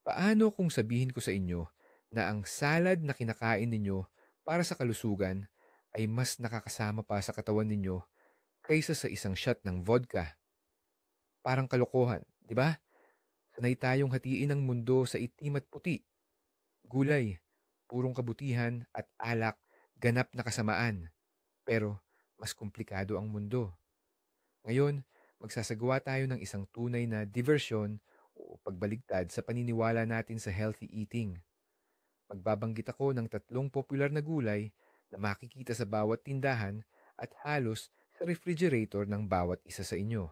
Paano kung sabihin ko sa inyo na ang salad na kinakain ninyo para sa kalusugan ay mas nakakasama pa sa katawan ninyo kaysa sa isang shot ng vodka? Parang kalokohan, di ba? Sanay tayong hatiin ang mundo sa itim at puti, gulay, purong kabutihan at alak, ganap na kasamaan. Pero mas komplikado ang mundo. Ngayon, magsasagawa tayo ng isang tunay na diversyon o pagbaligtad sa paniniwala natin sa healthy eating. Magbabanggit ako ng 3 popular na gulay na makikita sa bawat tindahan at halos sa refrigerator ng bawat isa sa inyo.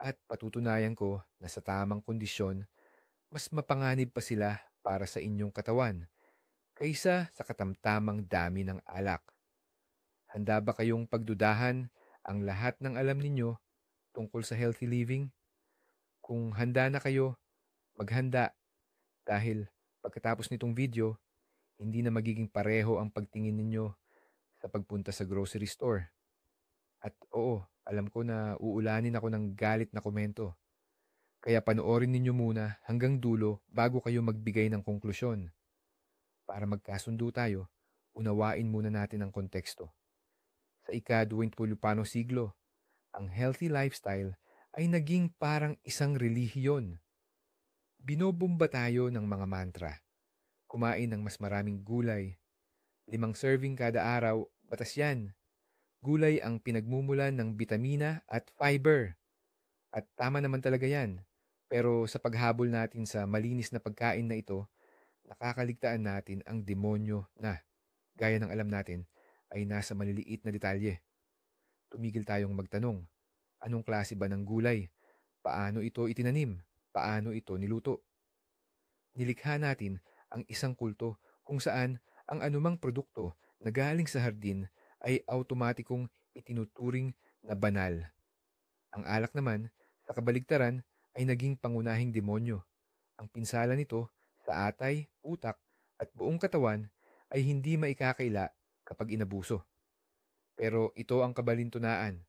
At patutunayan ko na sa tamang kondisyon, mas mapanganib pa sila para sa inyong katawan kaysa sa katamtamang dami ng alak. Handa ba kayong pagdudahan ang lahat ng alam ninyo tungkol sa healthy living? Kung handa na kayo, maghanda dahil pagkatapos nitong video, hindi na magiging pareho ang pagtingin ninyo sa pagpunta sa grocery store. At oo, alam ko na uulanin ako ng galit na komento. Kaya panoorin ninyo muna hanggang dulo bago kayo magbigay ng konklusyon. Para magkasundo tayo, unawain muna natin ang konteksto. Sa ika-20 siglo, ang healthy lifestyle ay naging parang isang relihiyon. Binobomba tayo ng mga mantra. Kumain ng mas maraming gulay. 5 serving kada araw, batas yan. Gulay ang pinagmumulan ng bitamina at fiber. At tama naman talaga yan. Pero sa paghabol natin sa malinis na pagkain na ito, nakakaligtaan natin ang demonyo na, gaya ng alam natin, ay nasa maliliit na detalye. Tumigil tayong magtanong, anong klase ba ng gulay? Paano ito itinanim? Paano ito niluto? Nilikha natin ang isang kulto kung saan ang anumang produkto na galing sa hardin ay automatikong itinuturing na banal. Ang alak naman, sa kabaligtaran, ay naging pangunahing demonyo. Ang pinsala nito sa atay, utak at buong katawan ay hindi maikakaila kapag inabuso. Pero ito ang kabalintunaan.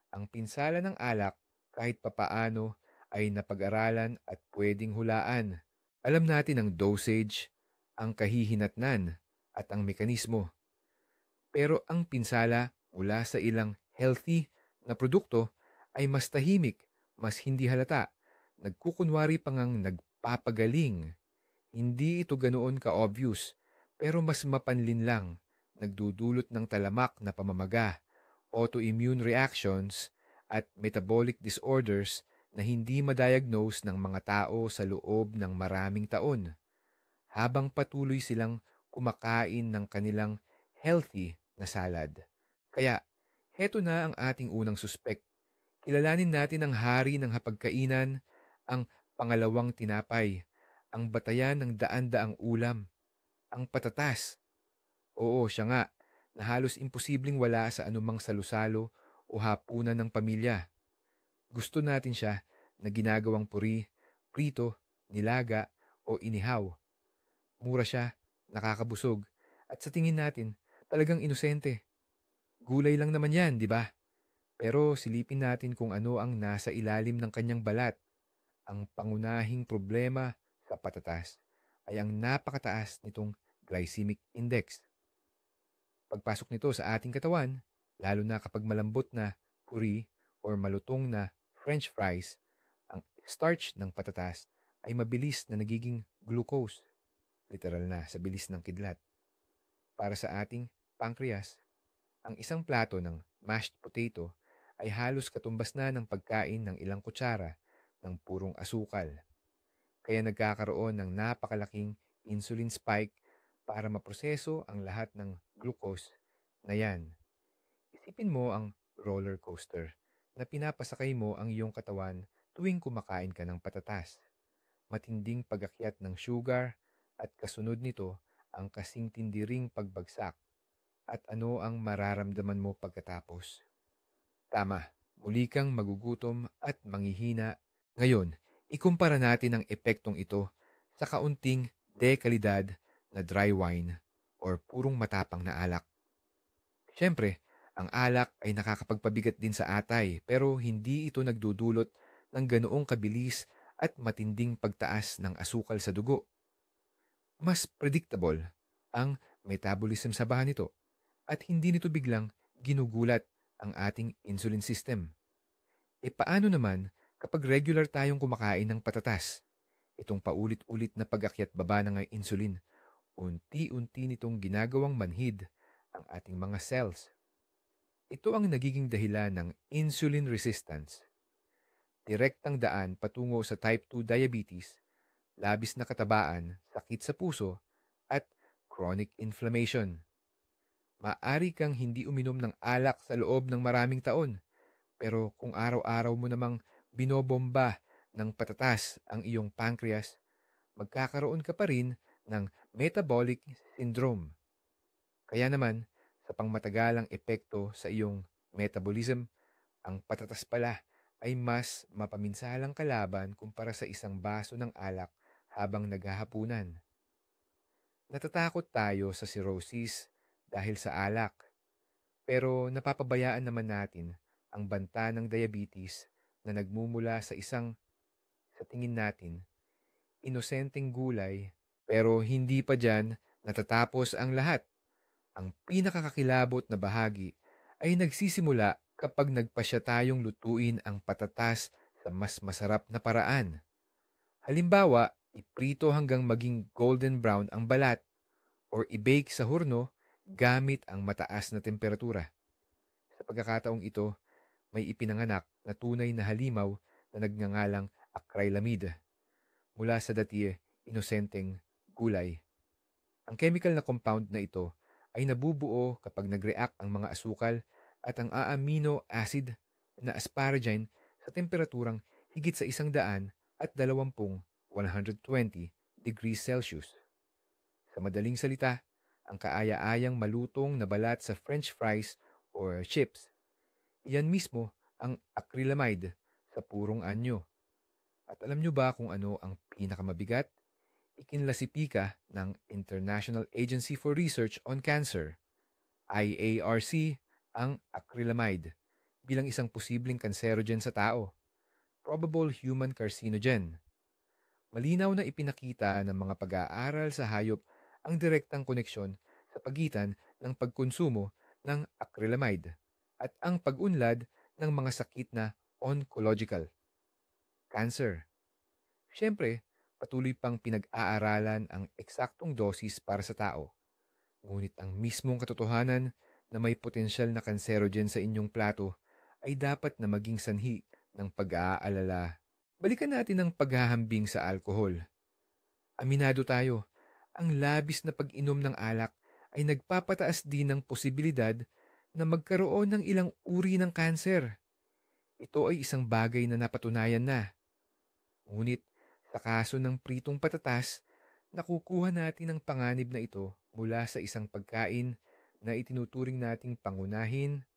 Ang pinsala ng alak kahit papaano ay napag-aralan at pwedeng hulaan. Alam natin ang dosage, ang kahihinatnan at ang mekanismo. Pero ang pinsala mula sa ilang healthy na produkto ay mas tahimik, mas hindi halata. Nagkukunwari pa ngang nagpapagaling. Hindi ito ganoon ka-obvious, pero mas mapanlin lang. Nagdudulot ng talamak na pamamaga, autoimmune reactions, at metabolic disorders na hindi ma-diagnose ng mga tao sa loob ng maraming taon, habang patuloy silang kumakain ng kanilang healthy na salad. Kaya, heto na ang ating unang suspek. Kilalanin natin ang hari ng hapagkainan, ang pangalawang tinapay, ang batayan ng daan-daang ulam, ang patatas. Oo, siya nga, na halos imposibleng wala sa anumang salusalo o hapunan ng pamilya. Gusto natin siya na ginagawang puri, prito, nilaga o inihaw. Mura siya, nakakabusog, at sa tingin natin, talagang inosente. Gulay lang naman yan, di ba? Pero silipin natin kung ano ang nasa ilalim ng kanyang balat. Ang pangunahing problema sa patatas ay ang napakataas nitong glycemic index. Pagpasok nito sa ating katawan, lalo na kapag malambot na puri or malutong na french fries, ang starch ng patatas ay mabilis na nagiging glucose, literal na sa bilis ng kidlat. Para sa ating pancreas, ang isang plato ng mashed potato ay halos katumbas na ng pagkain ng ilang kutsara ng purong asukal. Kaya nagkakaroon ng napakalaking insulin spike para maproseso ang lahat ng glucose na yan. Isipin mo ang roller coaster na pinapasakay mo ang iyong katawan tuwing kumakain ka ng patatas. Matinding pagakyat ng sugar at kasunod nito ang kasing tindiring pagbagsak. At ano ang mararamdaman mo pagkatapos? Tama, muli kang magugutom at manghihina. Ngayon, ikumpara natin ang epektong ito sa kaunting dekalidad na dry wine or purong matapang na alak. Siyempre, ang alak ay nakakapagpabigat din sa atay pero hindi ito nagdudulot ng ganoong kabilis at matinding pagtaas ng asukal sa dugo. Mas predictable ang metabolism sa baha nito at hindi nito biglang ginugulat ang ating insulin system. E paano naman kapag regular tayong kumakain ng patatas? Itong paulit-ulit na pag-akyat baba ng insulin, unti-unti nitong ginagawang manhid ang ating mga cells. Ito ang nagiging dahilan ng insulin resistance. Direktang daan patungo sa type 2 diabetes, labis na katabaan, sakit sa puso, at chronic inflammation. Maaari kang hindi uminom ng alak sa loob ng maraming taon, pero kung araw-araw mo namang binobomba ng patatas ang iyong pancreas, magkakaroon ka pa rin ng metabolic syndrome. Kaya naman, sa pangmatagalang epekto sa iyong metabolism, ang patatas pala ay mas mapaminsalang kalaban kumpara sa isang baso ng alak habang naghahapunan. Natatakot tayo sa cirrhosis dahil sa alak, pero napapabayaan naman natin ang banta ng diabetes na nagmumula sa isang, sa tingin natin, inosenteng gulay. Pero hindi pa dyan natatapos ang lahat. Ang pinakakakilabot na bahagi ay nagsisimula kapag nagpasya tayong lutuin ang patatas sa mas masarap na paraan. Halimbawa, iprito hanggang maging golden brown ang balat or i-bake sa horno gamit ang mataas na temperatura. Sa pagkakataong ito, may ipinanganak na tunay na halimaw na nagngangalang acrylamide mula sa dati inosenteng gulay. Ang chemical na compound na ito ay nabubuo kapag nag-react ang mga asukal at ang amino acid na asparagine sa temperaturang higit sa 120 degrees Celsius. Sa madaling salita, ang kaaya-ayang malutong na balat sa French fries or chips, iyan mismo ang acrylamide sa purong anyo. At alam nyo ba kung ano ang pinakamabigat? Ikinlasipika ng International Agency for Research on Cancer, IARC, ang acrylamide bilang isang posibleng cancerogen sa tao, probable human carcinogen. Malinaw na ipinakita ng mga pag-aaral sa hayop ang direktang koneksyon sa pagitan ng pagkonsumo ng acrylamide at ang pag-unlad ng mga sakit na oncological, cancer. Siyempre, patuloy pang pinag-aaralan ang eksaktong dosis para sa tao. Ngunit ang mismong katotohanan na may potensyal na kanserogen sa inyong plato ay dapat na maging sanhi ng pag-aalala. Balikan natin ang paghahambing sa alkohol. Aminado tayo, ang labis na pag-inom ng alak ay nagpapataas din ng posibilidad na magkaroon ng ilang uri ng kanser. Ito ay isang bagay na napatunayan na. Ngunit sa kaso ng pritong patatas, nakukuha natin ang panganib na ito mula sa isang pagkain na itinuturing nating pangunahin,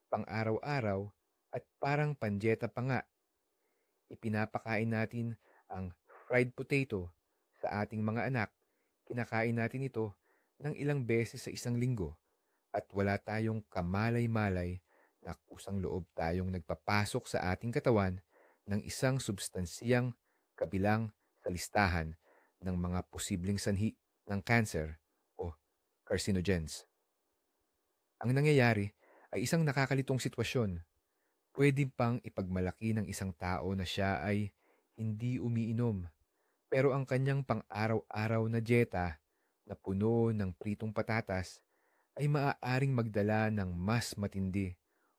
pang-araw-araw, at parang pandieta pa nga. Ipinapakain natin ang fried potato sa ating mga anak. Kinakain natin ito ng ilang beses sa isang linggo at wala tayong kamalay-malay na kusang loob tayong nagpapasok sa ating katawan ng isang substansiyang kabilang sa listahan ng mga posibleng sanhi ng cancer o carcinogens. Ang nangyayari ay isang nakakalitong sitwasyon. Pwede pang ipagmalaki ng isang tao na siya ay hindi umiinom, pero ang kanyang pang-araw-araw na dieta na puno ng pritong patatas ay maaaring magdala ng mas matindi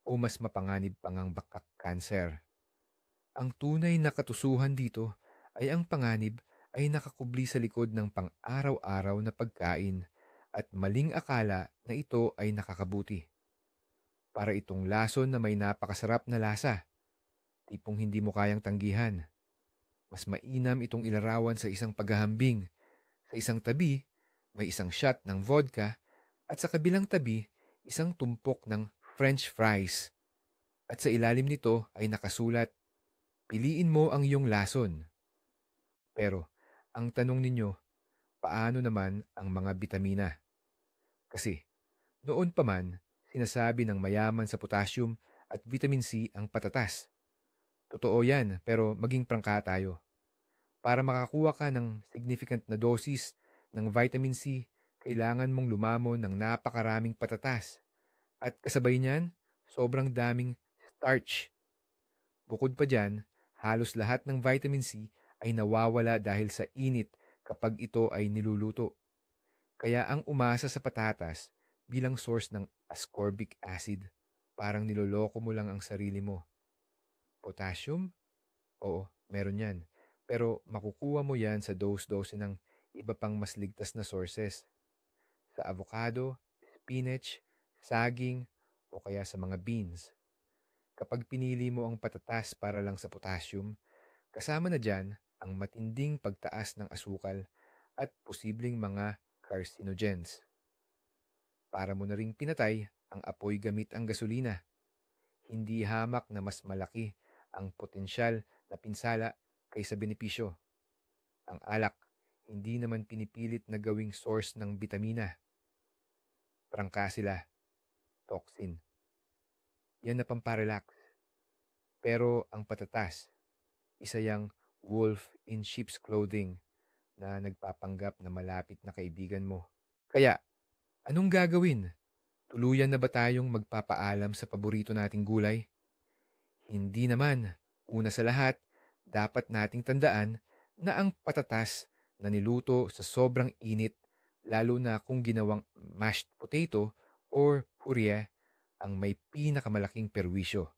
o mas mapanganib pang ang bakak cancer. Ang tunay na katusuhan dito ay ang panganib ay nakakubli sa likod ng pang-araw-araw na pagkain at maling akala na ito ay nakakabuti. Para itong lason na may napakasarap na lasa, tipong hindi mo kayang tanggihan. Mas mainam itong ilarawan sa isang paghahambing. Sa isang tabi, may isang shot ng vodka at sa kabilang tabi, isang tumpok ng French fries. At sa ilalim nito ay nakasulat, piliin mo ang iyong lason. Pero, ang tanong ninyo, paano naman ang mga bitamina? Kasi, noon pa man, sinasabi ng mayaman sa potassium at vitamin C ang patatas. Totoo yan, pero maging prangka tayo. Para makakuha ka ng significant na dosis ng vitamin C, kailangan mong lumamon ng napakaraming patatas. At kasabay niyan, sobrang daming starch. Bukod pa dyan, halos lahat ng vitamin C ay nawawala dahil sa init kapag ito ay niluluto. Kaya ang umasa sa patatas bilang source ng ascorbic acid, parang niloloko mo lang ang sarili mo. Potassium? Oo, meron yan. Pero makukuha mo yan sa dose-dose ng iba pang mas ligtas na sources. Sa avocado, spinach, saging, o kaya sa mga beans. Kapag pinili mo ang patatas para lang sa potassium, kasama na dyan ang matinding pagtaas ng asukal at posibleng mga carcinogens. Para mo na ring pinatay ang apoy gamit ang gasolina. Hindi hamak na mas malaki ang potensyal na pinsala kaysa benepisyo. Ang alak, hindi naman pinipilit na gawing source ng bitamina. Prangka sila, toxin. Yan na pamparelax. Pero ang patatas, isa yang wolf in sheep's clothing na nagpapanggap na malapit na kaibigan mo. Kaya, anong gagawin? Tuluyan na ba tayong magpapaalam sa paborito nating gulay? Hindi naman. Una sa lahat, dapat nating tandaan na ang patatas na niluto sa sobrang init, lalo na kung ginawang mashed potato or puree, ang may pinakamalaking perwisyo.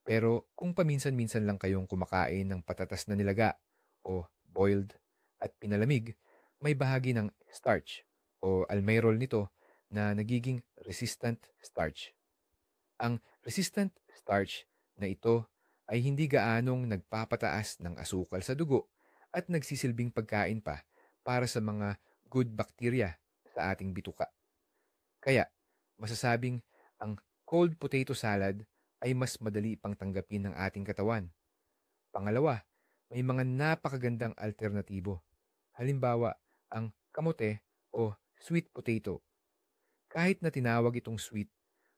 Pero kung paminsan-minsan lang kayong kumakain ng patatas na nilaga o boiled at pinalamig, may bahagi ng starch o almirol nito na nagiging resistant starch. Ang resistant starch na ito ay hindi gaanong nagpapataas ng asukal sa dugo at nagsisilbing pagkain pa para sa mga good bacteria sa ating bituka. Kaya, masasabing ang cold potato salad ay mas madali pang tanggapin ng ating katawan. Pangalawa, may mga napakagandang alternatibo. Halimbawa, ang kamote o sweet potato. Kahit na tinawag itong sweet,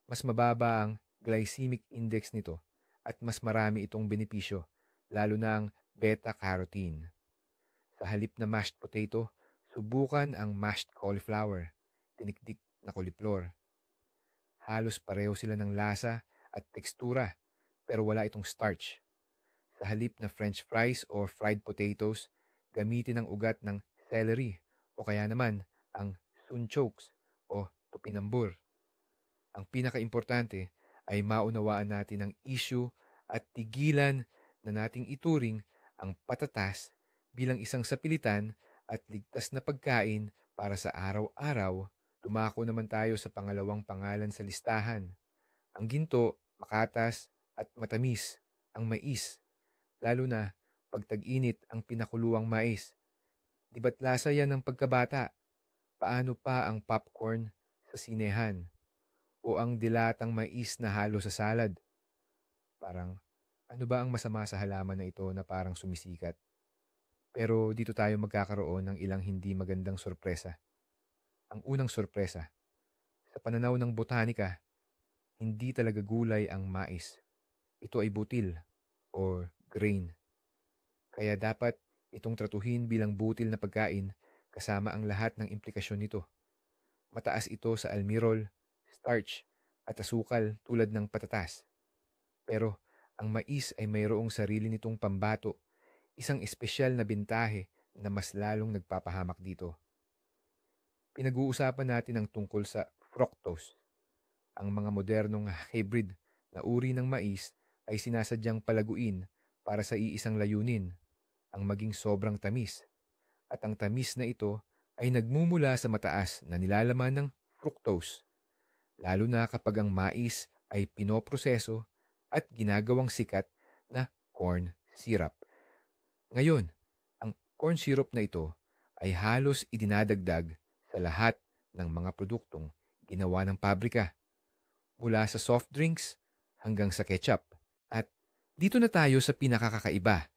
mas mababa ang glycemic index nito at mas marami itong benepisyo, lalo na ang beta-carotene. Sa halip na mashed potato, subukan ang mashed cauliflower, tinikdik na cauliflower. Halos pareho sila ng lasa at tekstura, pero wala itong starch. Sa halip na french fries or fried potatoes, gamitin ang ugat ng celery o kaya naman ang sunchokes o tupinambur. Ang pinakaimportante ay maunawaan natin ang issue at tigilan na nating ituring ang patatas bilang isang sapilitan at ligtas na pagkain para sa araw-araw. Tumako naman tayo sa pangalawang pangalan sa listahan. Ang ginto, makatas at matamis, ang mais, lalo na pag tag-init ang pinakuluang mais. Di ba't lasa yan ng pagkabata? Paano pa ang popcorn sa sinehan? O ang dilatang mais na halo sa salad? Parang, ano ba ang masama sa halaman na ito na parang sumisikat? Pero dito tayo magkakaroon ng ilang hindi magandang sorpresa. Ang unang sorpresa, sa pananaw ng botanika, hindi talaga gulay ang mais. Ito ay butil or grain. Kaya dapat itong tratuhin bilang butil na pagkain kasama ang lahat ng implikasyon nito. Mataas ito sa almirol, starch, at asukal tulad ng patatas. Pero ang mais ay mayroong sarili nitong pambato, isang espesyal na bintahe na mas lalong nagpapahamak dito. Pinag-uusapan natin ang tungkol sa fructose. Ang mga modernong hybrid na uri ng mais ay sinasadyang palaguin para sa iisang layunin, ang maging sobrang tamis. At ang tamis na ito ay nagmumula sa mataas na nilalaman ng fructose, lalo na kapag ang mais ay pinoproseso at ginagawang sikat na corn syrup. Ngayon, ang corn syrup na ito ay halos idinadagdag sa lahat ng mga produktong ginawa ng pabrika, mula sa soft drinks hanggang sa ketchup. At dito na tayo sa pinakakakaiba.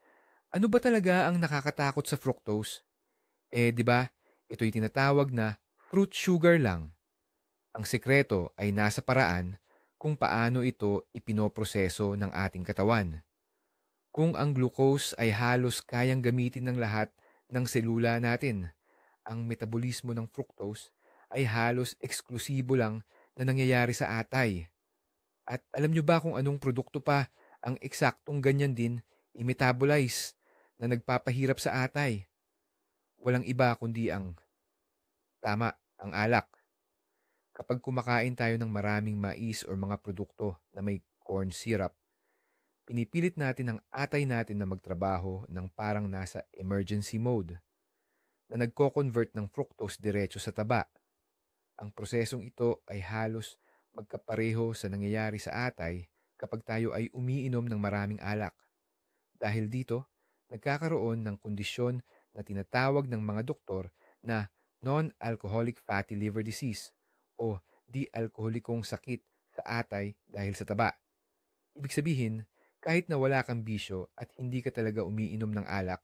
Ano ba talaga ang nakakatakot sa fructose? Di ba, ito'y tinatawag na fruit sugar lang. Ang sekreto ay nasa paraan kung paano ito ipinoproseso ng ating katawan. Kung ang glucose ay halos kayang gamitin ng lahat ng selula natin, ang metabolismo ng fructose ay halos eksklusibo lang na nangyayari sa atay. At alam nyo ba kung anong produkto pa ang eksaktong ganyan din i-metabolize na nagpapahirap sa atay? Walang iba kundi ang alak. Kapag kumakain tayo ng maraming mais o mga produkto na may corn syrup, pinipilit natin ang atay natin na magtrabaho ng parang nasa emergency mode na nagko-convert ng fructose diretso sa taba. Ang prosesong ito ay halos magkapareho sa nangyayari sa atay kapag tayo ay umiinom ng maraming alak. Dahil dito, nagkakaroon ng kondisyon na tinatawag ng mga doktor na non-alcoholic fatty liver disease o di-alkoholikong sakit sa atay dahil sa taba. Ibig sabihin, kahit na wala kang bisyo at hindi ka talaga umiinom ng alak,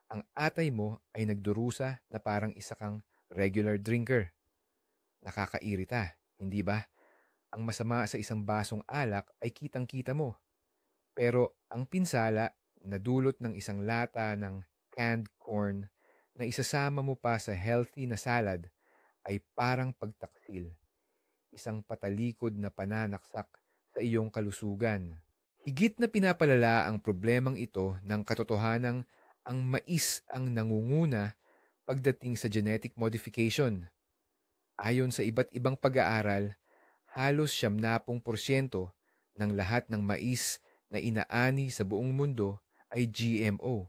ang atay mo ay nagdurusa na parang isa kang regular drinker. Nakakairita, hindi ba? Ang masama sa isang basong alak ay kitang-kita mo. Pero ang pinsala na dulot ng isang lata ng canned corn na isasama mo pa sa healthy na salad ay parang pagtaksil, isang patalikod na pananaksak sa iyong kalusugan. Higit na pinapalala ang problemang ito ng katotohanang ang mais ang nangunguna pagdating sa genetic modification. Ayon sa iba't ibang pag-aaral, halos 70% ng lahat ng mais na inaani sa buong mundo ay GMO.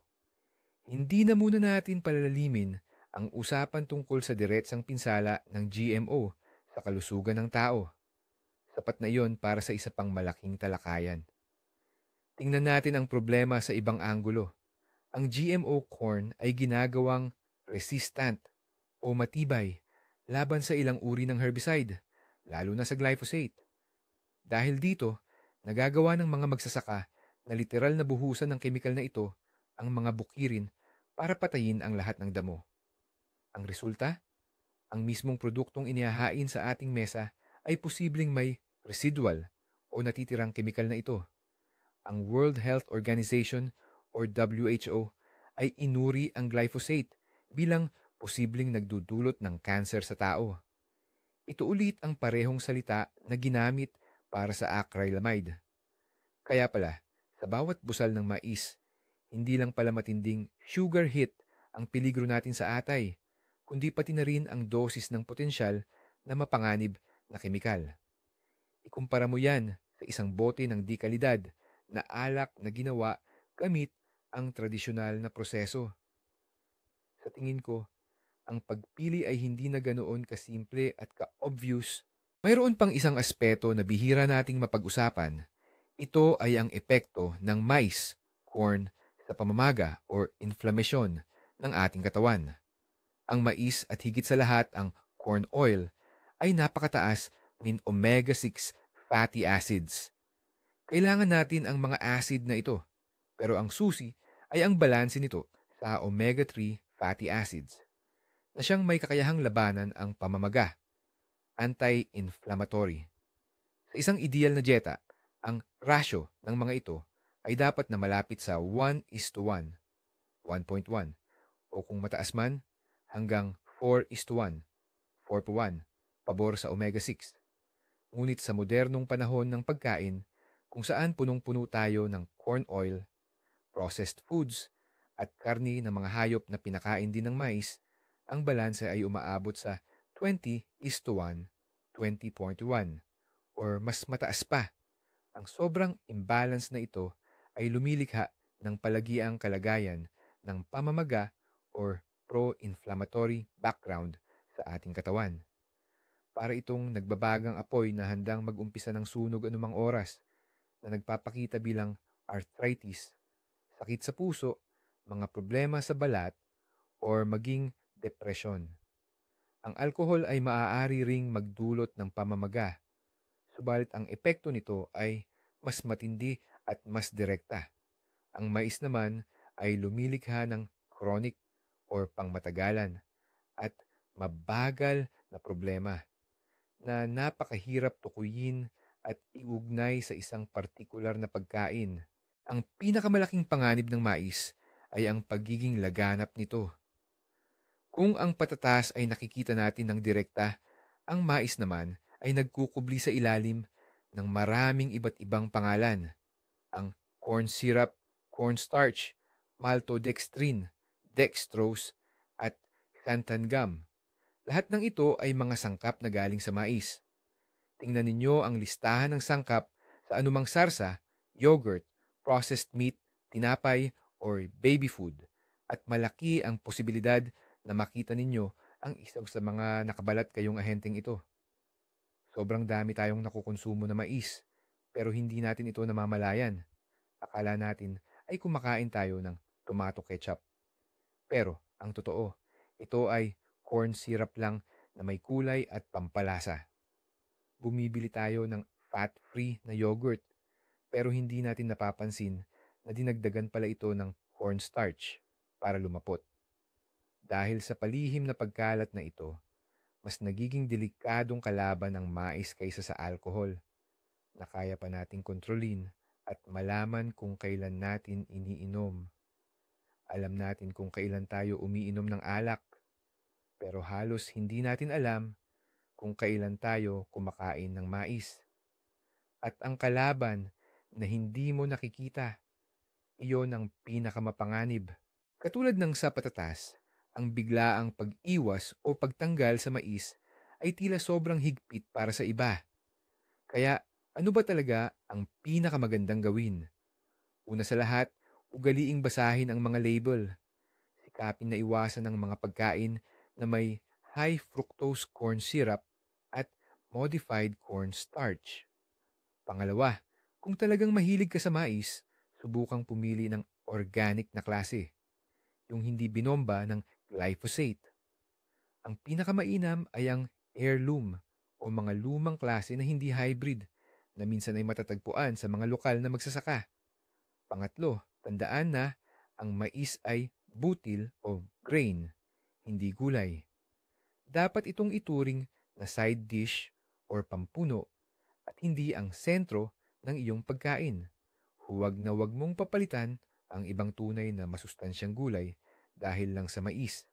Hindi na muna natin palalimin ang usapan tungkol sa diretsang pinsala ng GMO sa kalusugan ng tao. Sapat na iyon para sa isa pang malaking talakayan. Tingnan natin ang problema sa ibang anggulo. Ang GMO corn ay ginagawang resistant o matibay laban sa ilang uri ng herbicide, lalo na sa glyphosate. Dahil dito, nagagawa ng mga magsasaka na literal na buhusan ng kemikal na ito ang mga bukirin para patayin ang lahat ng damo. Ang resulta, ang mismong produktong inihahain sa ating mesa ay posibleng may residual o natitirang kemikal na ito. Ang World Health Organization or WHO ay inuri ang glyphosate bilang posibleng nagdudulot ng cancer sa tao. Ito ulit ang parehong salita na ginamit para sa acrylamide. Kaya pala, sa bawat busal ng mais, hindi lang pala matinding sugar hit ang peligro natin sa atay, kundi pati na rin ang dosis ng potensyal na mapanganib na kemikal. Ikumpara mo yan sa isang bote ng di kalidad na alak na ginawa gamit ang tradisyonal na proseso. Sa tingin ko, ang pagpili ay hindi na ganoon kasimple at ka-obvious. Mayroon pang isang aspeto na bihira nating mapag-usapan. Ito ay ang epekto ng mais, corn, sa pamamaga or inflammation ng ating katawan. Ang mais at higit sa lahat ang corn oil ay napakataas ng omega-6 fatty acids. Kailangan natin ang mga acid na ito, pero ang susi ay ang balanse nito sa omega-3 fatty acids na siyang may kakayahang labanan ang pamamaga, anti-inflammatory. Sa isang ideal na dieta, ang ratio ng mga ito ay dapat na malapit sa 1:1, 1.1, o kung mataas man, hanggang 4:1, 4:1, pabor sa omega-6. Ngunit sa modernong panahon ng pagkain, kung saan punong-puno tayo ng corn oil, processed foods, at karni ng mga hayop na pinakain din ng mais, ang balanse ay umaabot sa 20:1, 20.1, or mas mataas pa. Ang sobrang imbalance na ito ay lumilikha ng palagiang kalagayan ng pamamaga or pro-inflammatory background sa ating katawan. Para itong nagbabagang apoy na handang mag-umpisa ng sunog anumang oras na nagpapakita bilang arthritis, sakit sa puso, mga problema sa balat, or maging depresyon. Ang alkohol ay maaari ring magdulot ng pamamaga, subalit ang epekto nito ay mas matindi at mas direkta. Ang mais naman ay lumilikha ng chronic or pangmatagalan at mabagal na problema na napakahirap tukuyin at iugnay sa isang partikular na pagkain. Ang pinakamalaking panganib ng mais ay ang pagiging laganap nito. Kung ang patatas ay nakikita natin ng direkta, ang mais naman ay nagkukubli sa ilalim ng maraming iba't ibang pangalan. Ang corn syrup, cornstarch, maltodextrin, dextrose, at xanthan. Lahat ng ito ay mga sangkap na galing sa mais. Tingnan ninyo ang listahan ng sangkap sa anumang sarsa, yogurt, processed meat, tinapay, or baby food. At malaki ang posibilidad na makita ninyo ang isang sa mga nakabalat kayong ahenteng ito. Sobrang dami tayong nakukonsumo na mais, pero hindi natin ito namamalayan. Akala natin ay kumakain tayo ng tomato ketchup. Pero ang totoo, ito ay corn syrup lang na may kulay at pampalasa. Bumibili tayo ng fat-free na yogurt, pero hindi natin napapansin na dinagdagan pala ito ng cornstarch para lumapot. Dahil sa palihim na pagkalat na ito, mas nagiging delikadong kalaban ang mais kaysa sa alkohol na kaya pa nating kontrolin at malaman kung kailan natin iniinom. Alam natin kung kailan tayo umiinom ng alak, pero halos hindi natin alam kung kailan tayo kumakain ng mais. At ang kalaban na hindi mo nakikita, iyon ang pinakamapanganib. Katulad ng sa patatas, ang biglaang pag-iwas o pagtanggal sa mais ay tila sobrang higpit para sa iba. Kaya ano ba talaga ang pinakamagandang gawin? Una sa lahat, ugaliing basahin ang mga label. Sikapin na iwasan ang mga pagkain na may high fructose corn syrup at modified corn starch. Pangalawa, kung talagang mahilig ka sa mais, subukang pumili ng organic na klase, yung hindi binomba ng glyphosate. Ang pinakamainam ay ang heirloom o mga lumang klase na hindi hybrid na minsan ay matatagpuan sa mga lokal na magsasaka. Pangatlo, tandaan na ang mais ay butil o grain, hindi gulay. Dapat itong ituring na side dish or pampuno at hindi ang sentro ng iyong pagkain. Huwag na huwag mong papalitan ang ibang tunay na masustansyang gulay dahil lang sa mais.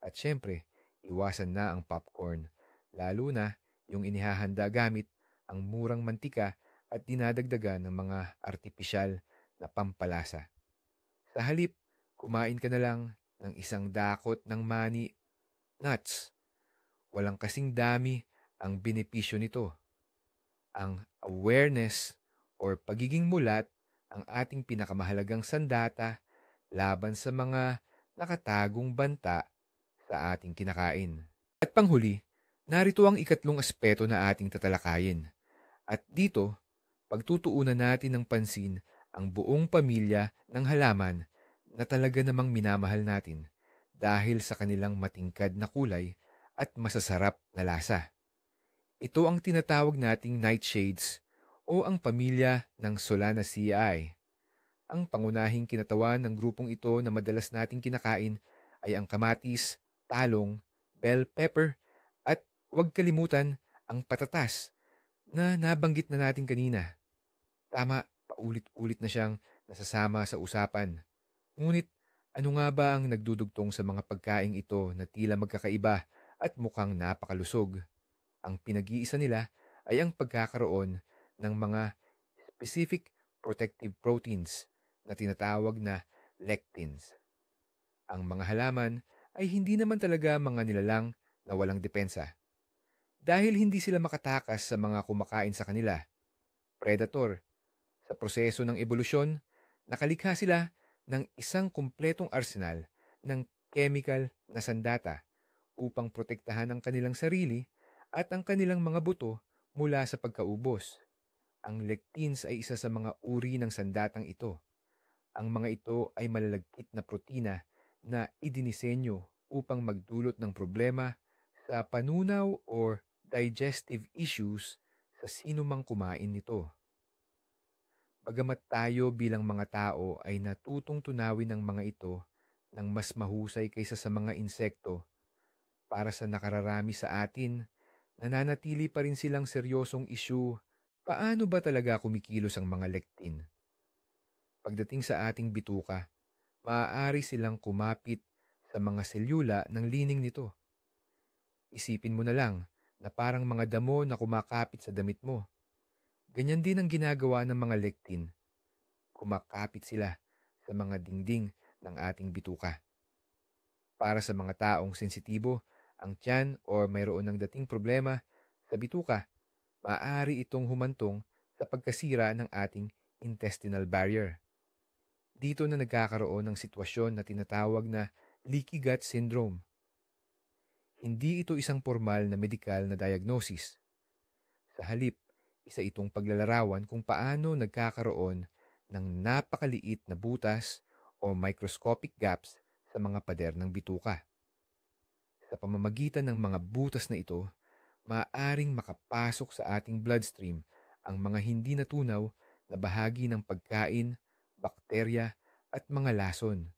At syempre, iwasan na ang popcorn, lalo na yung inihahanda gamit ang murang mantika at dinadagdagan ng mga artipisyal na pampalasa. Sa halip, kumain ka na lang ng isang dakot ng mani nuts. Walang kasing dami ang benepisyo nito. Ang awareness or pagiging mulat ang ating pinakamahalagang sandata laban sa mga nakatagong banta sa ating kinakain. At panghuli, narito ang ikatlong aspeto na ating tatalakayin. At dito, pagtutuunan natin ng pansin ang buong pamilya ng halaman na talaga namang minamahal natin dahil sa kanilang matingkad na kulay at masasarap na lasa. Ito ang tinatawag nating nightshades o ang pamilya ng Solanaceae. Ang pangunahing kinatawan ng grupong ito na madalas nating kinakain ay ang kamatis, talong, bell pepper, at huwag kalimutan ang patatas na nabanggit na natin kanina. Tama, paulit-ulit na siyang nasasama sa usapan. Ngunit ano nga ba ang nagdudugtong sa mga pagkaing ito na tila magkakaiba at mukhang napakalusog? Ang pinag-iisa nila ay ang pagkakaroon ng mga specific protective proteins na tinatawag na lectins. Ang mga halaman ay hindi naman talaga mga nilalang na walang depensa. Dahil hindi sila makatakas sa mga kumakain sa kanila. Predator. Sa proseso ng ebolusyon, nakalikha sila ng isang kumpletong arsenal ng chemical na sandata upang protektahan ang kanilang sarili at ang kanilang mga buto mula sa pagkaubos. Ang lectins ay isa sa mga uri ng sandatang ito. Ang mga ito ay malalagkit na protina na idinisenyo upang magdulot ng problema sa panunaw or digestive issues sa sinumang kumain nito. Bagamat tayo bilang mga tao ay natutong tunawin ng mga ito ng mas mahusay kaysa sa mga insekto, para sa nakararami sa atin, nananatili pa rin silang seryosong issue. Paano ba talaga kumikilos ang mga lectin? Pagdating sa ating bituka, maaari silang kumapit sa mga selyula ng lining nito. Isipin mo na lang na parang mga damo na kumakapit sa damit mo. Ganyan din ang ginagawa ng mga lectin. Kumakapit sila sa mga dingding ng ating bituka. Para sa mga taong sensitibo, ang tiyan o mayroon ng dating problema sa bituka, maaari itong humantong sa pagkasira ng ating intestinal barrier. Dito na nagkakaroon ng sitwasyon na tinatawag na leaky gut syndrome. Hindi ito isang formal na medikal na diagnosis. Sa halip, isa itong paglalarawan kung paano nagkakaroon ng napakaliit na butas o microscopic gaps sa mga pader ng bituka. Sa pamamagitan ng mga butas na ito, maaaring makapasok sa ating bloodstream ang mga hindi natunaw na bahagi ng pagkain, bakterya at mga lason.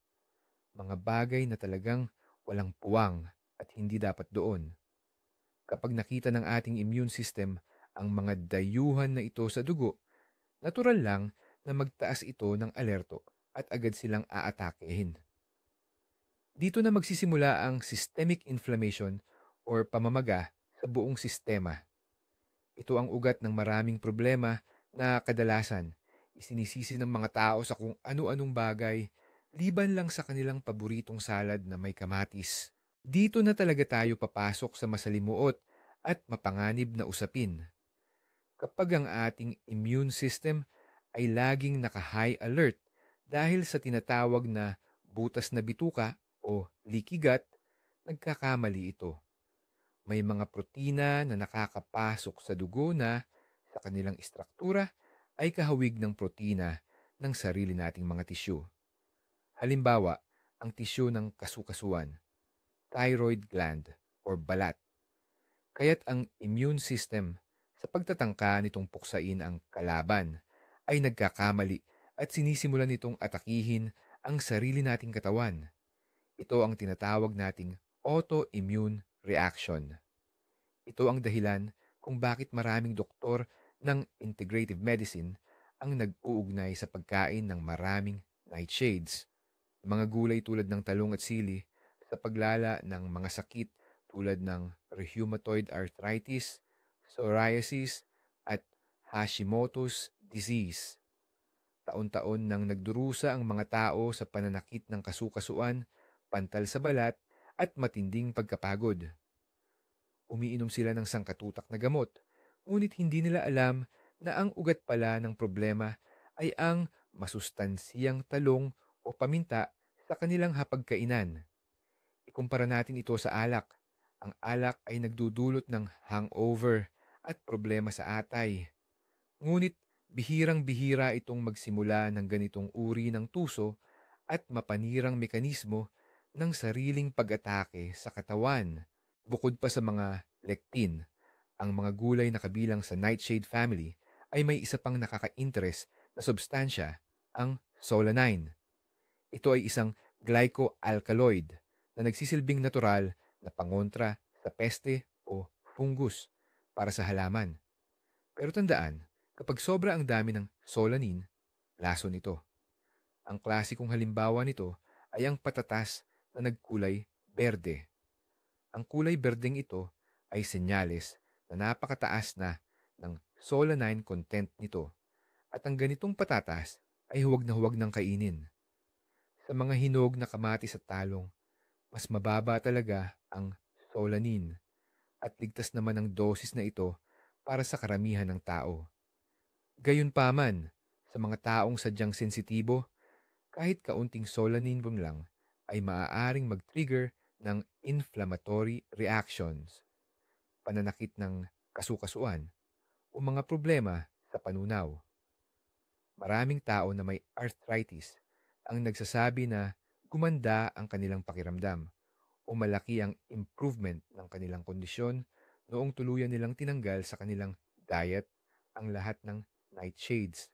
Mga bagay na talagang walang puwang at hindi dapat doon. Kapag nakita ng ating immune system ang mga dayuhan na ito sa dugo, natural lang na magtaas ito ng alerto at agad silang aatakehin. Dito na magsisimula ang systemic inflammation or pamamaga sa buong sistema. Ito ang ugat ng maraming problema na kadalasan isinisisi ng mga tao sa kung ano-anong bagay liban lang sa kanilang paboritong salad na may kamatis. Dito na talaga tayo papasok sa masalimuot at mapanganib na usapin. Kapag ang ating immune system ay laging naka-high alert dahil sa tinatawag na butas na bituka o leaky gut, nagkakamali ito. May mga protina na nakakapasok sa dugo na sa kanilang istruktura ay kahawig ng protina ng sarili nating mga tisyu. Halimbawa, ang tisyu ng kasukasuan, thyroid gland or balat. Kaya't ang immune system sa pagtatangka nitong puksain ang kalaban ay nagkakamali at sinisimulan nitong atakihin ang sarili nating katawan. Ito ang tinatawag nating autoimmune reaction. Ito ang dahilan kung bakit maraming doktor ng integrative medicine ang nag-uugnay sa pagkain ng maraming nightshades, mga gulay tulad ng talong at sili, sa paglala ng mga sakit tulad ng rheumatoid arthritis, psoriasis, at Hashimoto's disease. Taon-taon nang nagdurusa ang mga tao sa pananakit ng kasukasuan, pantal sa balat, at matinding pagkapagod. Umiinom sila ng sangkatutak na gamot, ngunit hindi nila alam na ang ugat pala ng problema ay ang masustansiyang talong o paminta sa kanilang hapagkainan. Ikumpara natin ito sa alak. Ang alak ay nagdudulot ng hangover at problema sa atay. Ngunit bihirang-bihira itong magsimula ng ganitong uri ng tuso at mapanirang mekanismo ng sariling pag-atake sa katawan. Bukod pa sa mga lectin, ang mga gulay na kabilang sa nightshade family ay may isa pang nakaka-interest na substansya, ang solanine. Ito ay isang glycoalkaloid na nagsisilbing natural na pangontra sa peste o fungus para sa halaman. Pero tandaan, kapag sobra ang dami ng solanine, lason ito. Ang klasikong halimbawa nito ay ang patatas na nagkulay berde. Ang kulay berdeng ito ay senyales na napakataas na ng solanine content nito at ang ganitong patatas ay huwag na huwag nang kainin. Sa mga hinog na kamatis at talong, mas mababa talaga ang solanine at ligtas naman ang dosis na ito para sa karamihan ng tao. Gayunpaman, sa mga taong sadyang sensitibo, kahit kaunting solanine lang ay maaaring mag-trigger ng inflammatory reactions, pananakit ng kasukasuan, o mga problema sa panunaw. Maraming tao na may arthritis ang nagsasabi na gumanda ang kanilang pakiramdam o malaki ang improvement ng kanilang kondisyon noong tuluyan nilang tinanggal sa kanilang diet ang lahat ng nightshades.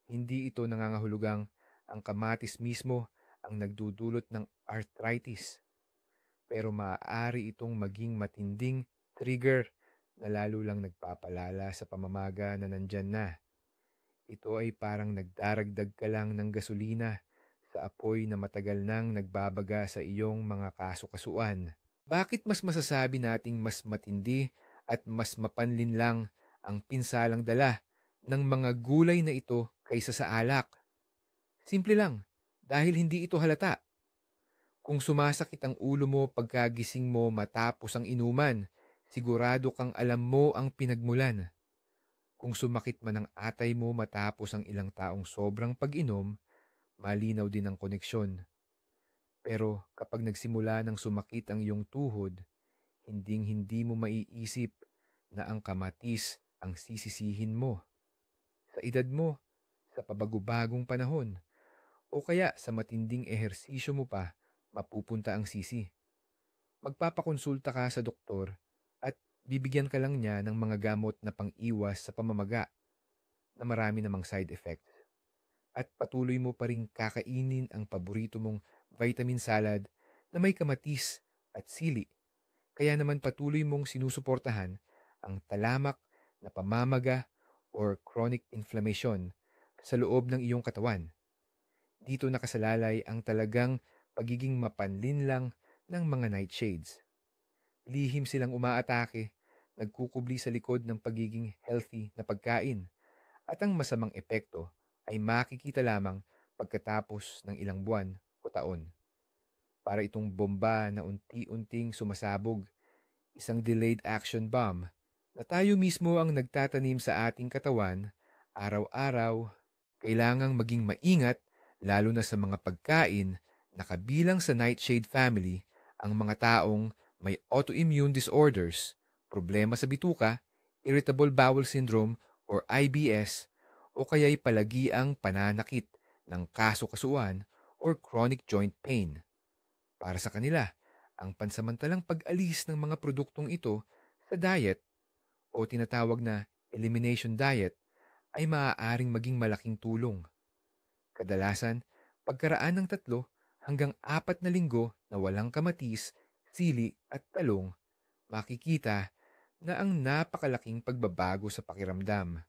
Hindi ito nangangahulugang ang kamatis mismo ang nagdudulot ng arthritis, pero maaari itong maging matinding trigger na lalo lang nagpapalala sa pamamaga na nandyan na. Ito ay parang nagdaragdag ka lang ng gasolina sa apoy na matagal nang nagbabaga sa iyong mga kaso-kasuan. Bakit mas masasabi nating mas matindi at mas mapanlin lang ang pinsalang dala ng mga gulay na ito kaysa sa alak? Simple lang, dahil hindi ito halata. Kung sumasakit ang ulo mo pagkagising mo matapos ang inuman, sigurado kang alam mo ang pinagmulan. Kung sumakit man ang atay mo matapos ang ilang taong sobrang pag-inom, malinaw din ang koneksyon. Pero kapag nagsimula ng sumakit ang iyong tuhod, hinding-hindi mo maiisip na ang kamatis ang sisisihin mo. Sa edad mo, sa pabagubagong panahon, o kaya sa matinding ehersisyo mo pa, mapupunta ang sisi. Magpapakonsulta ka sa doktor at bibigyan ka lang niya ng mga gamot na pang-iwas sa pamamaga na marami namang side effects. At patuloy mo pa rin kakainin ang paborito mong vitamin salad na may kamatis at sili. Kaya naman patuloy mong sinusuportahan ang talamak na pamamaga or chronic inflammation sa loob ng iyong katawan. Dito nakasalalay ang talagang pagiging mapanlin lang ng mga nightshades. Lihim silang umaatake, nagkukubli sa likod ng pagiging healthy na pagkain, at ang masamang epekto ay makikita lamang pagkatapos ng ilang buwan o taon. Para itong bomba na unti-unting sumasabog, isang delayed action bomb na tayo mismo ang nagtatanim sa ating katawan araw-araw. Kailangang maging maingat lalo na sa mga pagkain na kabilang sa nightshade family ang mga taong may autoimmune disorders, problema sa bituka, irritable bowel syndrome or IBS, o kaya'y palagiang pananakit ng kaso-kasuan or chronic joint pain. Para sa kanila, ang pansamantalang pag-alis ng mga produktong ito sa diet o tinatawag na elimination diet ay maaaring maging malaking tulong. Kadalasan, pagkaraan ng 3 hanggang 4 na linggo na walang kamatis, sili at talong, makikita na ang napakalaking pagbabago sa pakiramdam.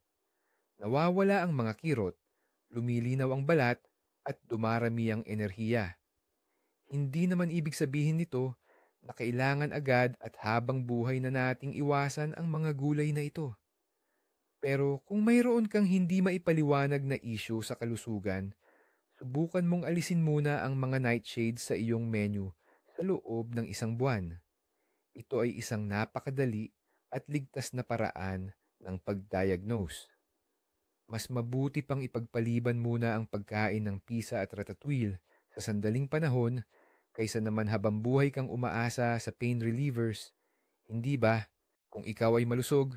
Nawawala ang mga kirot, lumilinaw ang balat at dumarami ang enerhiya. Hindi naman ibig sabihin nito na kailangan agad at habang buhay na nating iwasan ang mga gulay na ito. Pero kung mayroon kang hindi maipaliwanag na issue sa kalusugan, subukan mong alisin muna ang mga nightshades sa iyong menu sa loob ng 1 buwan. Ito ay isang napakadali at ligtas na paraan ng pag-diagnose. Mas mabuti pang ipagpaliban muna ang pagkain ng pisa at ratatouille sa sandaling panahon kaysa naman habang buhay kang umaasa sa pain relievers. Hindi ba? Kung ikaw ay malusog,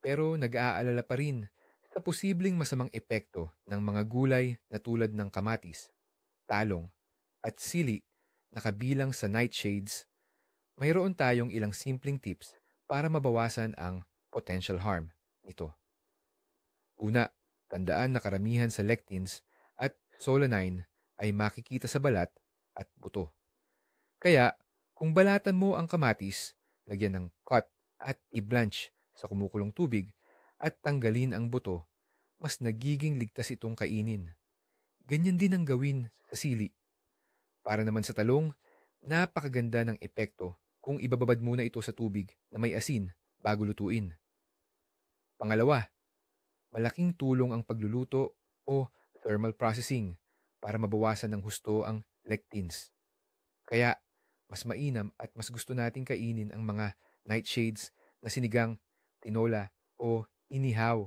pero nag-aalala pa rin sa posibleng masamang epekto ng mga gulay na tulad ng kamatis, talong, at sili na kabilang sa nightshades, mayroon tayong ilang simpleng tips para mabawasan ang potential harm nito. Una, tandaan na karamihan sa lectins at solanine ay makikita sa balat at buto. Kaya, kung balatan mo ang kamatis, lagyan ng cut at i-blanch sa kumukulong tubig at tanggalin ang buto, mas nagiging ligtas itong kainin. Ganyan din ang gawin sa sili. Para naman sa talong, napakaganda ng epekto kung ibababad muna ito sa tubig na may asin bago lutuin. Pangalawa, malaking tulong ang pagluluto o thermal processing para mabawasan ng husto ang lectins. Kaya, mas mainam at mas gusto nating kainin ang mga nightshades na sinigang, tinola o inihaw,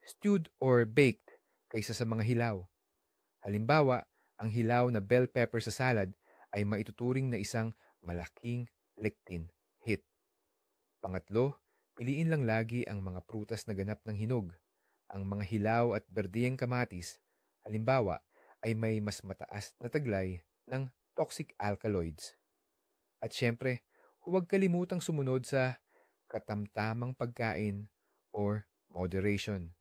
stewed or baked kaysa sa mga hilaw. Halimbawa, ang hilaw na bell pepper sa salad ay maituturing na isang malaking lectin hit. Pangatlo, piliin lang lagi ang mga prutas na ganap ng hinog. Ang mga hilaw at berdeng kamatis, halimbawa, ay may mas mataas na taglay ng toxic alkaloids. At syempre, huwag kalimutang sumunod sa katamtamang pagkain or moderation.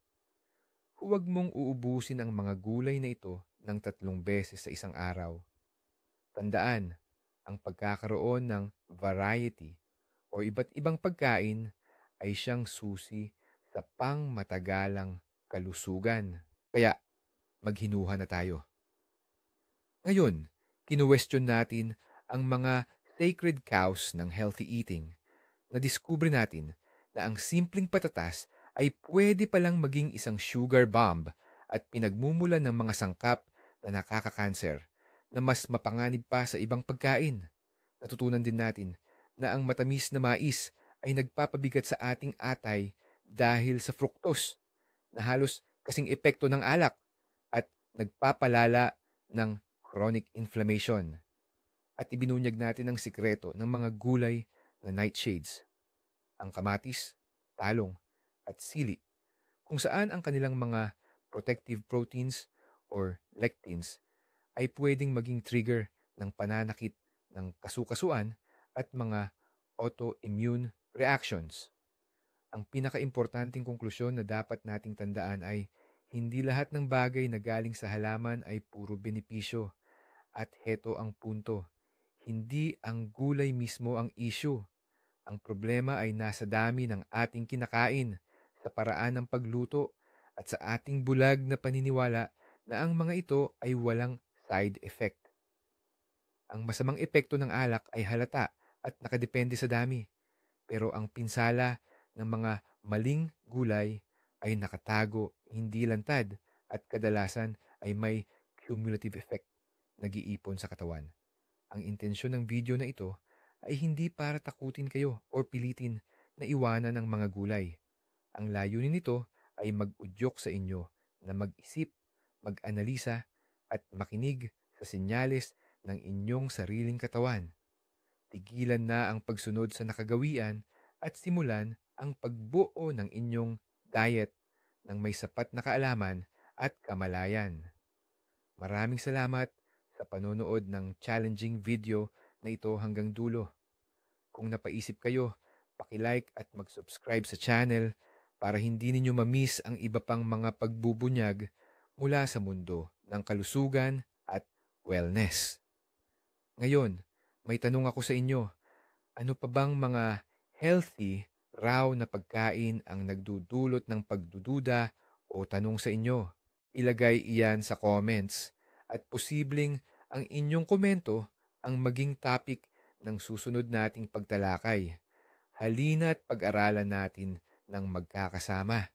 Huwag mong uubusin ang mga gulay na ito ng 3 beses sa isang araw. Tandaan, ang pagkakaroon ng variety o iba't ibang pagkain ay siyang susi sa pangmatagalang kalusugan. Kaya maghinuha na tayo. Ngayon, kinuwestiyon natin ang mga sacred cows ng healthy eating. Nadiskubre natin na ang simpleng patatas ay pwede palang maging isang sugar bomb at pinagmumulan ng mga sangkap na nakakakanser na mas mapanganib pa sa ibang pagkain. Natutunan din natin na ang matamis na mais ay nagpapabigat sa ating atay dahil sa fructose na halos kasing epekto ng alak at nagpapalala ng chronic inflammation. At ibinunyag natin ang sikreto ng mga gulay na nightshades, ang kamatis, talong, at sili, kung saan ang kanilang mga protective proteins or lectins ay pwedeng maging trigger ng pananakit ng kasukasuan at mga autoimmune reactions. Ang pinakaimportanteng konklusyon na dapat nating tandaan ay hindi lahat ng bagay na galing sa halaman ay puro benepisyo. At heto ang punto. Hindi ang gulay mismo ang issue. Ang problema ay nasa dami ng ating kinakain, sa paraan ng pagluto, at sa ating bulag na paniniwala na ang mga ito ay walang side effect. Ang masamang epekto ng alak ay halata at nakadepende sa dami. Pero ang pinsala ng mga maling gulay ay nakatago, hindi lantad, at kadalasan ay may cumulative effect, nag-iipon sa katawan. Ang intensyon ng video na ito ay hindi para takutin kayo o pilitin na iwanan ang mga gulay. Ang layunin nito ay mag-udyok sa inyo na mag-isip, mag-analisa, at makinig sa senyales ng inyong sariling katawan. Tigilan na ang pagsunod sa nakagawian at simulan ang pagbuo ng inyong diet ng may sapat na kaalaman at kamalayan. Maraming salamat sa panonood ng challenging video na ito hanggang dulo. Kung napaisip kayo, paki-like at mag-subscribe sa channel para hindi ninyo ma-miss ang iba pang mga pagbubunyag mula sa mundo ng kalusugan at wellness. Ngayon, may tanong ako sa inyo. Ano pa bang mga healthy, raw na pagkain ang nagdudulot ng pagdududa o tanong sa inyo? Ilagay iyan sa comments at posibleng ang inyong komento ang maging topic ng susunod nating pagtalakay. Halina't pag-aralan natin ng magkakasama.